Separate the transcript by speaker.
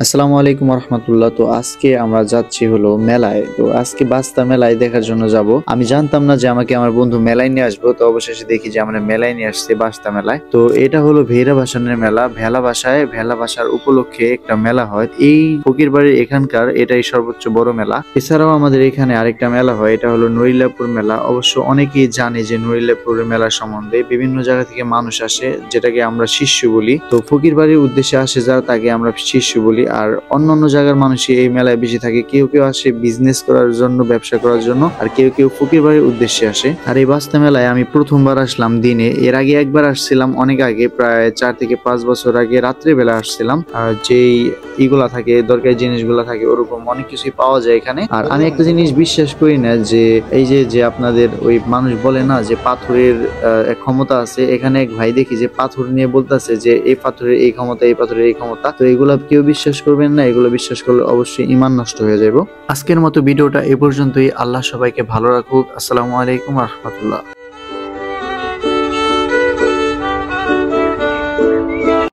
Speaker 1: আসসালামু আলাইকুম রহমতুল্লাহ। তো আজকে আমরা যাচ্ছি হলো মেলায়। তো আজকে বাস্তা মেলায় দেখার জন্য যাব। আমি জানতাম না যে আমাকে আমার বন্ধু মেলায় নিয়ে আসবো, তো অবশেষে দেখি যে আমরা মেলায় নিয়ে আসছি বাস্তা মেলায়। তো এটা হলো ভেড়া ভাসানের মেলা। ভেলা ভাসার উপলক্ষে একটা মেলা হয় এই ফকির বাড়ির এখানকার, এটাই সর্বোচ্চ বড় মেলা। এছাড়াও আমাদের এখানে আরেকটা মেলা হয়, এটা হলো নরিলাপুর মেলা। অবশ্য অনেকেই জানে যে নরিলাপুর মেলা সম্বন্ধে বিভিন্ন জায়গা থেকে মানুষ আসে, যেটাকে আমরা শিষ্য বলি। তো ফকির বাড়ির উদ্দেশ্যে আসে যারা, তাকে আমরা শিষ্য বলি। আর অন্যান্য জায়গার মানুষই এই মেলায় বেশি থাকে। কেউ কেউ আসে বিজনেস করার জন্য, ব্যবসা করার জন্য, আর কেউ কেউ ফকির বাড়ির উদ্দেশ্যে আসে। আর এই বাস্তা মেলায় আমি প্রথমবার আসলাম দিনে। এর আগে একবার আসছিলাম অনেক আগে, প্রায় 4 থেকে 5 বছর আগে রাত্রে বেলা আসছিলাম। আর যেই ইগুলা থাকে, দরকারি জিনিসগুলা থাকে, ওরকম অনেক কিছুই পাওয়া যায় এখানে। আর আমি একটা জিনিস বিশ্বাস করি না, যে এই যে আপনাদের ওই মানুষ বলে না যে পাথরের ক্ষমতা আছে। এখানে এক ভাই দেখি যে পাথর নিয়ে বলতেছে যে এই পাথরের এই ক্ষমতা, এই পাথরের এই ক্ষমতা। তো এগুলা কেউ বিশ্বাস করবেন না, এগুলো বিশ্বাস করলে অবশ্যই ঈমান নষ্ট হয়ে যাবে। আজকের মতো ভিডিওটা এ পর্যন্তই। আল্লাহ সবাইকে ভালো রাখুক। আসসালামু আলাইকুম রহমতুল্লাহ।